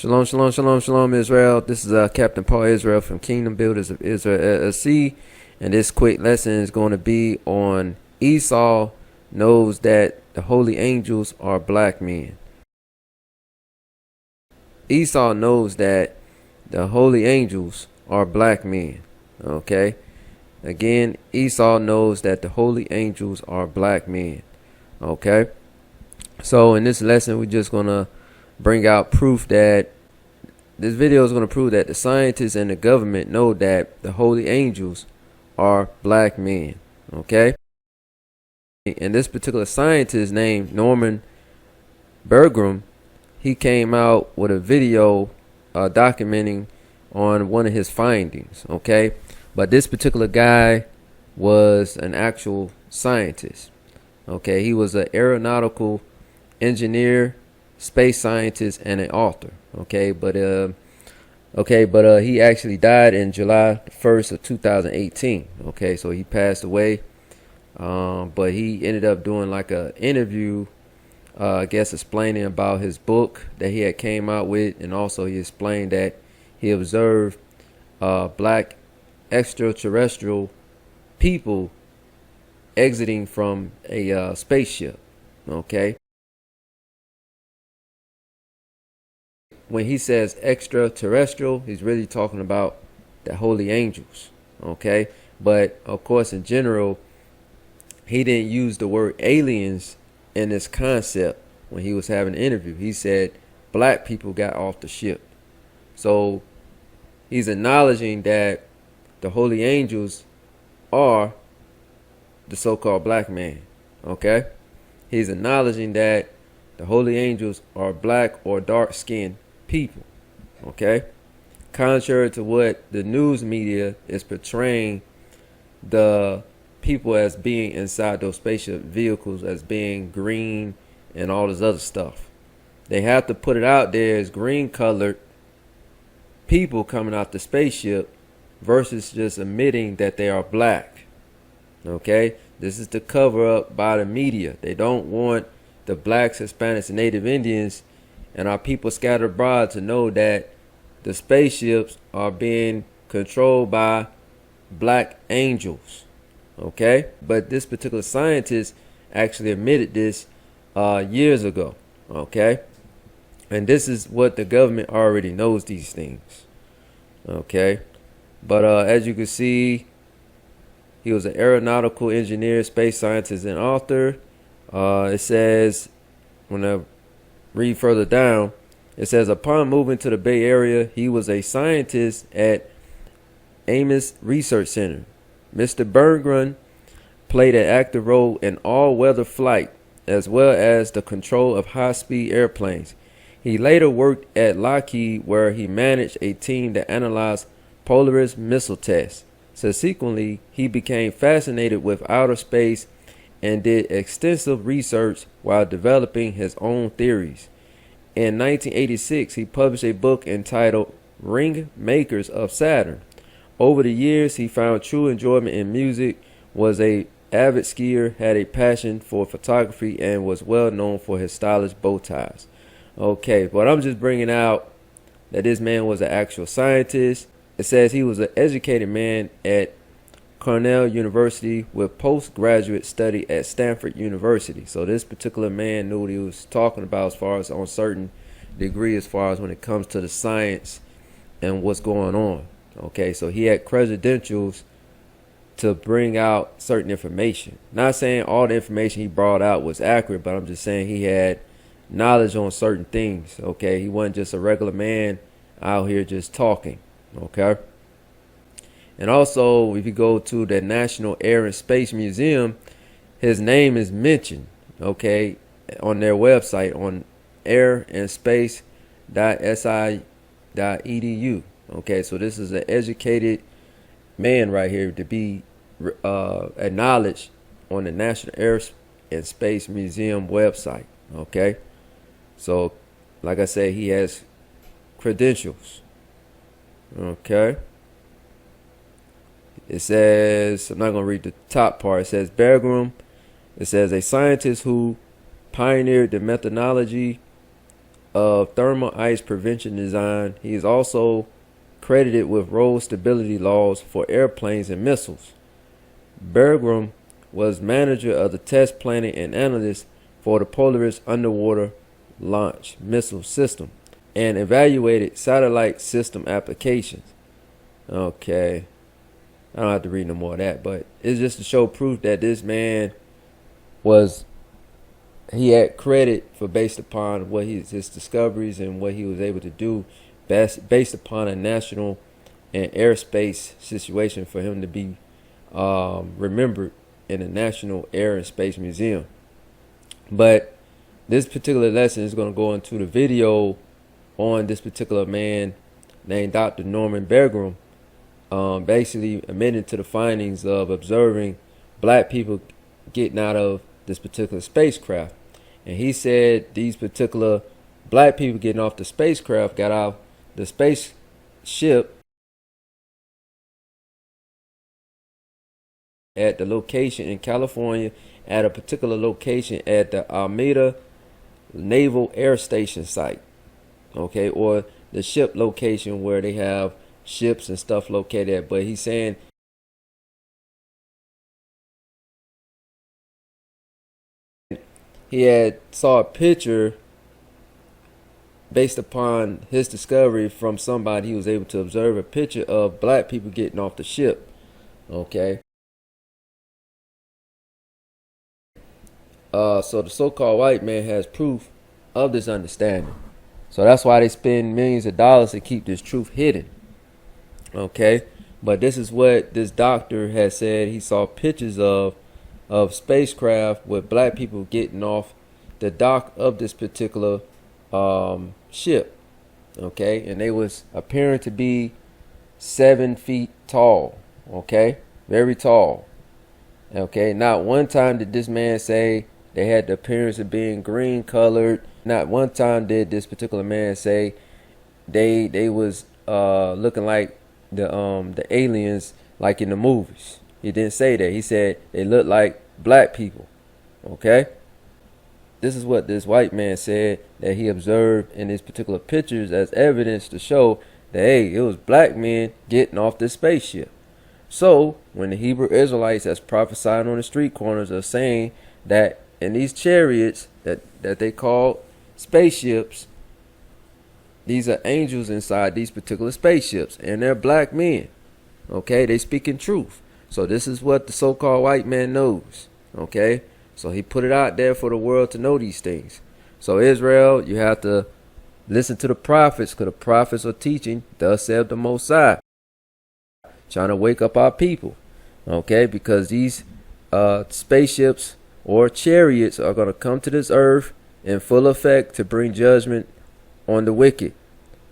Shalom, shalom, shalom, shalom, Israel. This is Captain Paul Israel from Kingdom Builders of Israel LLC, and this quick lesson is going to be on Esau knows that the holy angels are black men. Esau knows that the holy angels are black men. Okay? Again, Esau knows that the holy angels are black men. Okay? So in this lesson, we're just going to bring out proof that this video is going to prove that the scientists and the government know that the holy angels are black men. Okay? And this particular scientist named Norman Bergrum, he came out with a video documenting on one of his findings. Okay? But this particular guy was an actual scientist. Okay? He was an aeronautical engineer, space scientist, and an author. Okay, but he actually died in July 1st of 2018. Okay, so he passed away. But he ended up doing like a interview, I guess, explaining about his book that he had came out with, and also he explained that he observed black extraterrestrial people exiting from a spaceship. Okay. When he says extraterrestrial, he's really talking about the holy angels. Okay. But of course, in general, he didn't use the word aliens in this concept when he was having an interview. He said black people got off the ship. So he's acknowledging that the holy angels are the so-called black man. Okay. He's acknowledging that the holy angels are black or dark-skinned people. Okay. Contrary to what the news media is portraying the people as being inside those spaceship vehicles as being green and all this other stuff. They have to put it out there as green colored people coming out the spaceship versus just admitting that they are black. Okay. This is to cover up by the media. They don't want the blacks, Hispanics, and Native Indians and our people scattered abroad to know that the spaceships are being controlled by black angels. Okay? But this particular scientist actually admitted this years ago. Okay? And this is what the government already knows, these things. Okay? But as you can see, he was an aeronautical engineer, space scientist, and author. It says, when I read further down, it says, upon moving to the Bay Area, he was a scientist at Ames Research Center. Mr. Bergrum played an active role in all-weather flight, as well as the control of high-speed airplanes. He later worked at Lockheed, where he managed a team that analyzed Polaris missile tests. Subsequently, he became fascinated with outer space and did extensive research while developing his own theories. In 1986, he published a book entitled Ring Makers of Saturn. Over the years, he found true enjoyment in music, was an avid skier, had a passion for photography, and was well known for his stylish bow ties. Okay, but I'm just bringing out that this man was an actual scientist. It says he was an educated man at Cornell University with postgraduate study at Stanford University. So this particular man knew what he was talking about as far as on certain degree as far as when it comes to the science and what's going on. Okay, so he had credentials to bring out certain information. Not saying all the information he brought out was accurate, but I'm just saying he had knowledge on certain things. Okay, he wasn't just a regular man out here just talking. Okay. And also, if you go to the National Air and Space Museum, his name is mentioned, okay, on their website on airandspace.si.edu. Okay, so this is an educated man right here to be acknowledged on the National Air and Space Museum website. Okay, so like I said, he has credentials. Okay. It says, I'm not going to read the top part. It says Bergrum. It says a scientist who pioneered the methodology of thermal ice prevention design. He is also credited with roll stability laws for airplanes and missiles. Bergrum was manager of the test planning and analyst for the Polaris underwater launch missile system and evaluated satellite system applications. Okay, I don't have to read no more of that, but it's just to show proof that this man he had credit for based upon what his discoveries and what he was able to do based upon a national and airspace situation for him to be remembered in the National Air and Space Museum. But this particular lesson is going to go into the video on this particular man named Dr. Norman Bergrum, basically admitting to the findings of observing black people getting out of this particular spacecraft. And he said these particular black people getting off the spacecraft got out the spaceship at the location in California, at a particular location at the Alameda Naval Air Station site, okay, or the ship location where they have ships and stuff located at. But he's saying he had saw a picture based upon his discovery from somebody. He was able to observe a picture of black people getting off the ship, okay. So the so-called white man has proof of this understanding. So that's why they spend millions of dollars to keep this truth hidden. Okay, but this is what this doctor has said. He saw pictures of spacecraft with black people getting off the dock of this particular ship. Okay, and they was appearing to be 7 feet tall. Okay, very tall. Okay, not one time did this man say they had the appearance of being green colored. Not one time did this particular man say they was looking like the aliens like in the movies. He didn't say that. He said they looked like black people. Okay? This is what this white man said that he observed in these particular pictures as evidence to show that, hey, it was black men getting off this spaceship. So when the Hebrew Israelites as prophesied on the street corners are saying that in these chariots that they call spaceships, these are angels inside these particular spaceships, and they're black men. Okay, they speaking truth. So this is what the so-called white man knows. Okay, so he put it out there for the world to know these things. So Israel, you have to listen to the prophets, because the prophets are teaching, thus saith the Most High, trying to wake up our people. Okay, because these spaceships or chariots are going to come to this earth in full effect to bring judgment on the wicked.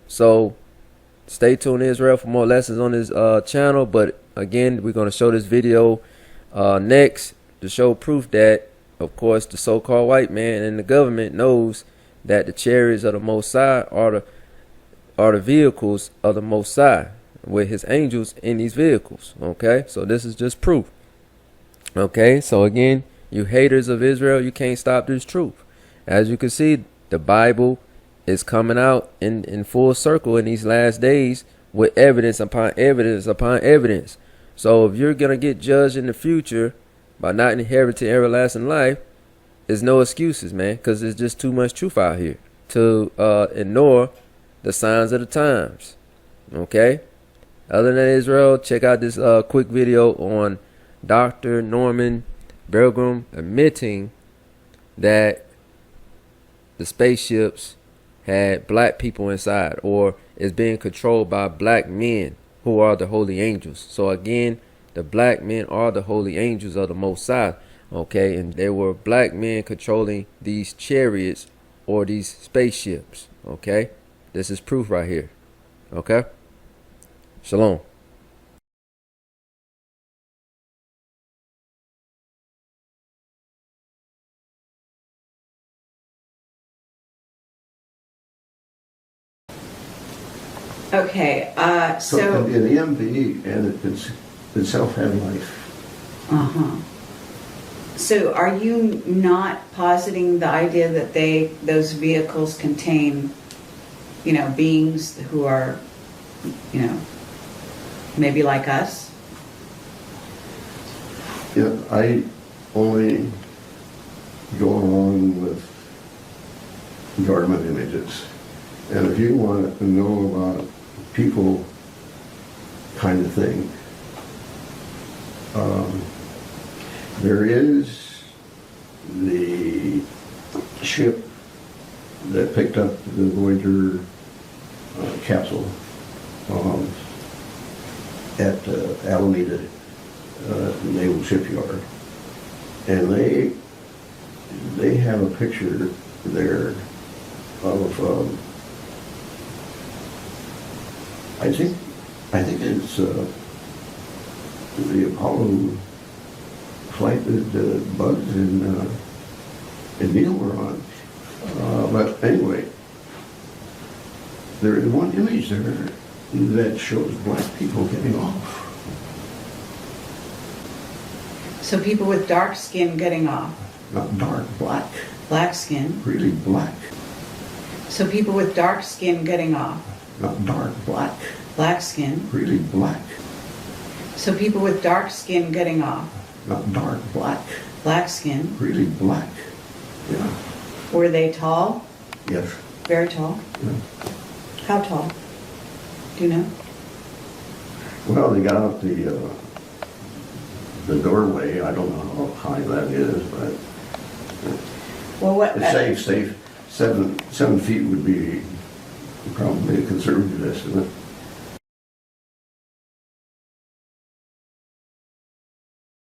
So stay tuned, Israel, for more lessons on this channel. But again, we're going to show this video next to show proof that, of course, the so-called white man and the government knows that the chariots of the Most High are the vehicles of the Most High, with his angels in these vehicles. Okay, so this is just proof. Okay, so again, you haters of Israel, you can't stop this truth. As you can see, the Bible is coming out in full circle in these last days with evidence upon evidence upon evidence. So if you're going to get judged in the future by not inheriting everlasting life, there's no excuses, man, because there's just too much truth out here to ignore the signs of the times. Okay? Other than Israel, check out this quick video on Dr. Norman Bergrum admitting that the spaceships had black people inside, or is being controlled by black men who are the holy angels. So again, the black men are the holy angels of the Most High. Okay, and there were black men controlling these chariots or these spaceships. Okay, this is proof right here. Okay, shalom. Okay, So an MV and it itself had life. Uh-huh. So are you not positing the idea that those vehicles contain, beings who are, maybe like us? Yeah, I only go along with government images. And if you want to know about people kind of thing, there is the ship that picked up the Voyager capsule at Alameda Naval Shipyard, and they have a picture there of I think it's the Apollo flight that Buzz and Neil were on. But anyway, there is one image there that shows black people getting off. So people with dark skin getting off. Not dark, black. Black skin. Really black. So people with dark skin getting off. Not dark, black. Black skin. Really black. So people with dark skin getting off. Not dark, black. Black skin. Really black. Yeah. Were they tall? Yes. Very tall? Yeah. How tall? Do you know? Well, they got out the doorway. I don't know how high that is, but Well, what? it's safe. 7 feet would be probably a conservative estimate.